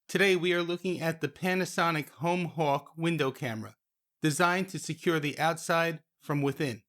Today we are looking at the Panasonic HomeHawk Window Camera, designed to secure the outside from within.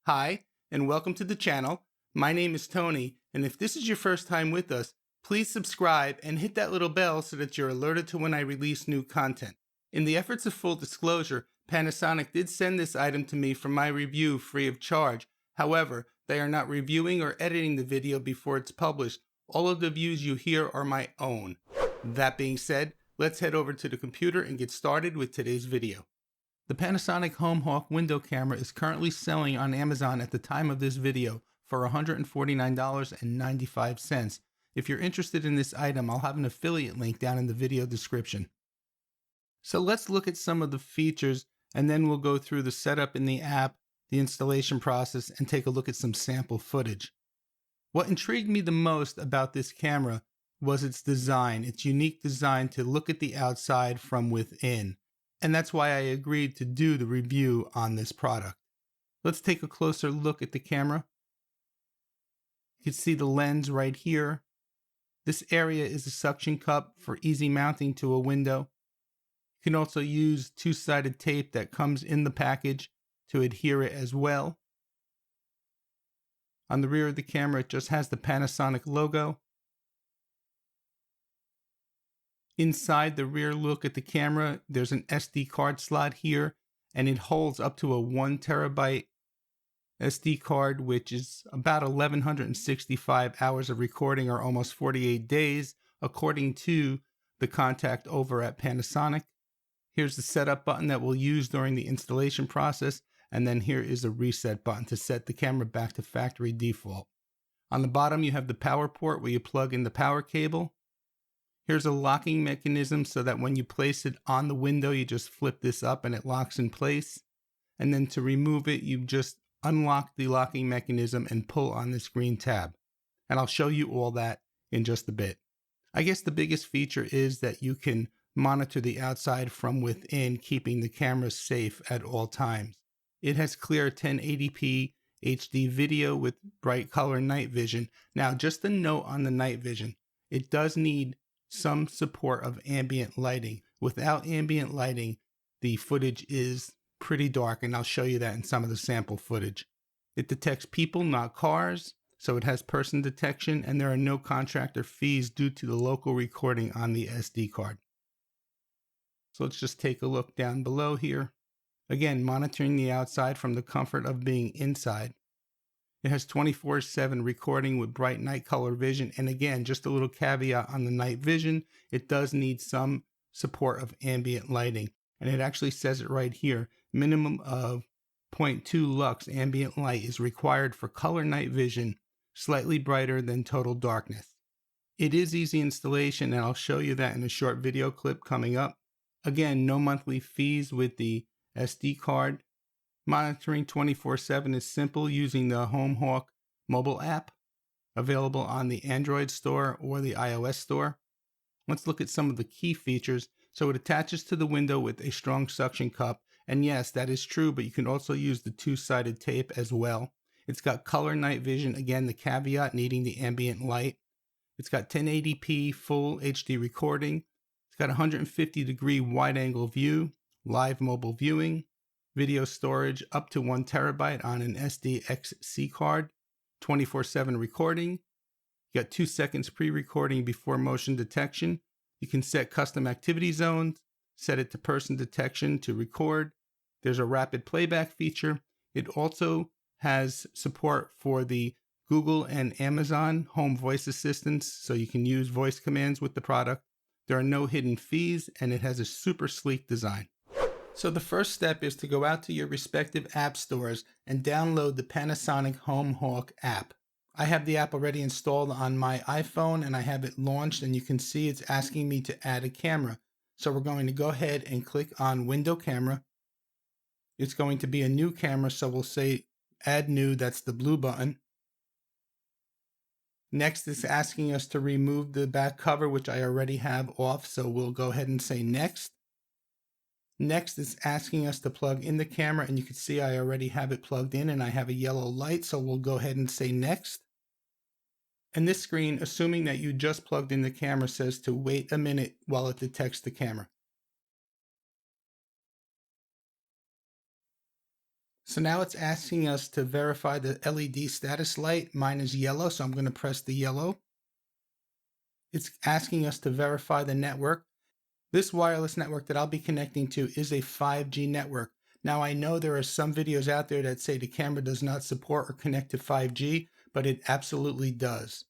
Hi, and welcome to the channel. My name is Tony, and if this is your first time with us, please subscribe and hit that little bell so that you're alerted to when I release new content. In the efforts of full disclosure, Panasonic did send this item to me for my review free of charge. However, they are not reviewing or editing the video before it's published. All of the views you hear are my own. That being said, let's head over to the computer and get started with today's video. The Panasonic HomeHawk Window Camera is currently selling on Amazon at the time of this video for $149.95. If you're interested in this item, I'll have an affiliate link down in the video description. So let's look at some of the features, and then we'll go through the setup in the app, the installation process, and take a look at some sample footage. What intrigued me the most about this camera was its design, its unique design to look at the outside from within. And that's why I agreed to do the review on this product. Let's take a closer look at the camera. You can see the lens right here. This area is a suction cup for easy mounting to a window. You can also use two-sided tape that comes in the package to adhere it as well. On the rear of the camera, it just has the Panasonic logo. Inside the rear look at the camera, there's an SD card slot here, and it holds up to a 1 terabyte SD card, which is about 1,165 hours of recording, or almost 48 days, according to the contact over at Panasonic. Here's the setup button that we'll use during the installation process, and then here is a reset button to set the camera back to factory default. On the bottom, you have the power port where you plug in the power cable. Here's a locking mechanism so that when you place it on the window, you just flip this up and it locks in place. And then to remove it, you just unlock the locking mechanism and pull on this green tab. And I'll show you all that in just a bit. I guess the biggest feature is that you can monitor the outside from within, keeping the camera safe at all times. It has clear 1080p HD video with bright color night vision. Now, just a note on the night vision. It does need some support of ambient lighting. Without ambient lighting, the footage is pretty dark, and I'll show you that in some of the sample footage. It detects people, not cars, so it has person detection, and there are no contractor fees due to the local recording on the SD card. So let's just take a look down below here. Again, monitoring the outside from the comfort of being inside. It has 24/7 recording with bright night color vision. And again, just a little caveat on the night vision, it does need some support of ambient lighting. And it actually says it right here, minimum of 0.2 lux ambient light is required for color night vision, slightly brighter than total darkness. It is easy installation, and I'll show you that in a short video clip coming up. Again, no monthly fees with the SD card. Monitoring 24/7 is simple using the HomeHawk mobile app, available on the Android store or the iOS store. Let's look at some of the key features. So it attaches to the window with a strong suction cup. And yes, that is true, but you can also use the two-sided tape as well. It's got color night vision, again, the caveat needing the ambient light. It's got 1080p full HD recording. It's got 150-degree wide-angle view, live mobile viewing, video storage up to 1 terabyte on an SDXC card, 24/7 recording. You got 2 seconds pre-recording before motion detection. You can set custom activity zones, set it to person detection to record. There's a rapid playback feature. It also has support for the Google and Amazon home voice assistants, so you can use voice commands with the product. There are no hidden fees, and it has a super sleek design. So the first step is to go out to your respective app stores and download the Panasonic HomeHawk app. I have the app already installed on my iPhone, and I have it launched, and you can see it's asking me to add a camera. So we're going to go ahead and click on Window Camera. It's going to be a new camera, so we'll say Add New, that's the blue button. Next, it's asking us to remove the back cover, which I already have off, so we'll go ahead and say Next. Next, it's asking us to plug in the camera, and you can see I already have it plugged in and I have a yellow light, so we'll go ahead and say next. And this screen, assuming that you just plugged in the camera, says to wait a minute while it detects the camera. So now it's asking us to verify the LED status light. Mine is yellow, so I'm going to press the yellow. It's asking us to verify the network. This wireless network that I'll be connecting to is a 5G network. Now I know there are some videos out there that say the camera does not support or connect to 5G, but it absolutely does.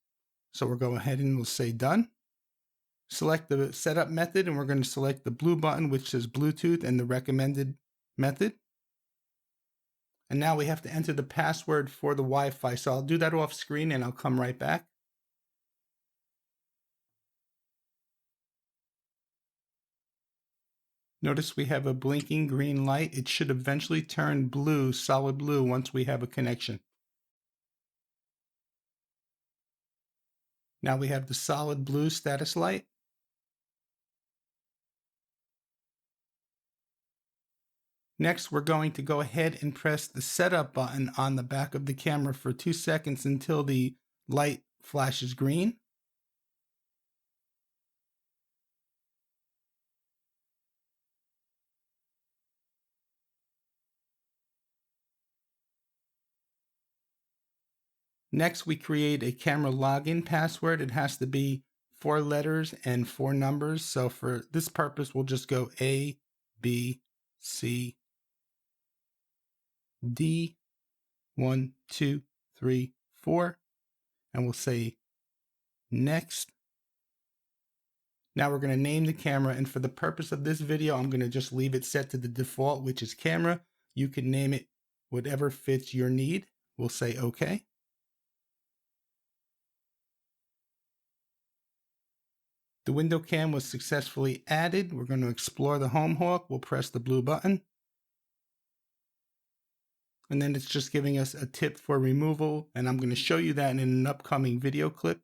So we'll go ahead and we'll say done. Select the setup method, and we're going to select the blue button which says Bluetooth and the recommended method. And now we have to enter the password for the Wi-Fi. So I'll do that off screen and I'll come right back. Notice we have a blinking green light. It should eventually turn blue, solid blue, once we have a connection. Now we have the solid blue status light. Next, we're going to go ahead and press the setup button on the back of the camera for 2 seconds until the light flashes green. Next, we create a camera login password. It has to be 4 letters and 4 numbers. So for this purpose, we'll just go A, B, C, D, 1, 2, 3, 4, and we'll say next. Now we're going to name the camera, and for the purpose of this video, I'm going to just leave it set to the default, which is camera. You can name it whatever fits your need. We'll say OK. The window cam was successfully added. We're going to explore the HomeHawk. We'll press the blue button. And then it's just giving us a tip for removal, and I'm going to show you that in an upcoming video clip.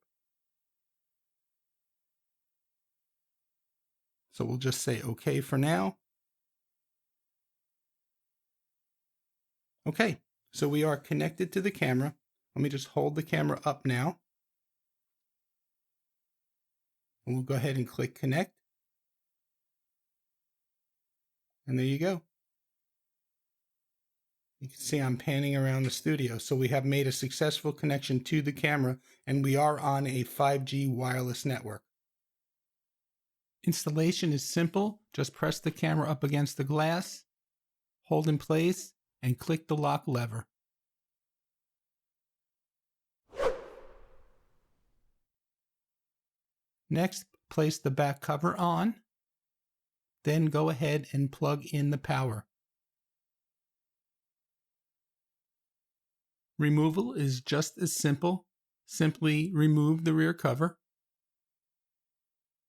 So we'll just say OK for now. Okay, so we are connected to the camera. Let me just hold the camera up now. And we'll go ahead and click connect. And there you go. You can see I'm panning around the studio. So we have made a successful connection to the camera, and we are on a 5G wireless network. Installation is simple. Just press the camera up against the glass, hold in place, and click the lock lever. Next, place the back cover on. Then go ahead and plug in the power. Removal is just as simple. Simply remove the rear cover,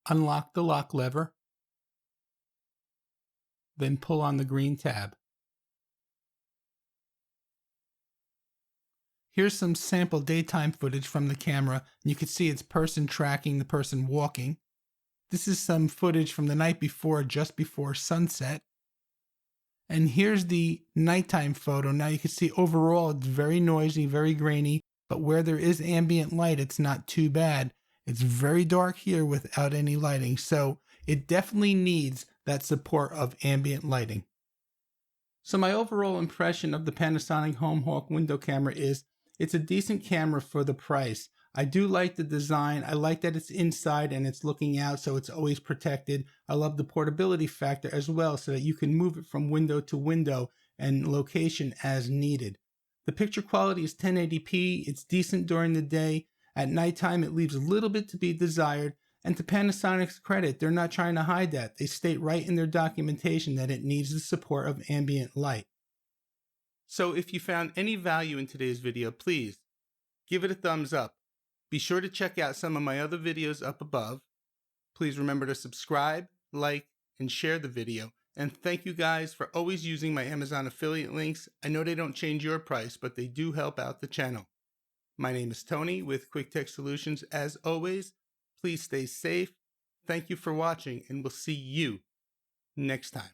unlock the lock lever, then pull on the green tab. Here's some sample daytime footage from the camera. You can see it's person tracking the person walking. This is some footage from the night before, just before sunset. And here's the nighttime photo. Now you can see overall it's very noisy, very grainy, but where there is ambient light, it's not too bad. It's very dark here without any lighting, so it definitely needs that support of ambient lighting. So my overall impression of the Panasonic HomeHawk window camera is it's a decent camera for the price. I do like the design. I like that it's inside and it's looking out, so it's always protected. I love the portability factor as well, so that you can move it from window to window and location as needed. The picture quality is 1080p. It's decent during the day. At nighttime, it leaves a little bit to be desired. And to Panasonic's credit, they're not trying to hide that. They state right in their documentation that it needs the support of ambient light. So if you found any value in today's video, please give it a thumbs up. Be sure to check out some of my other videos up above. Please remember to subscribe, like, and share the video. And thank you guys for always using my Amazon affiliate links. I know they don't change your price, but they do help out the channel. My name is Tony with Quik Tech Solutions. As always, please stay safe. Thank you for watching, and we'll see you next time.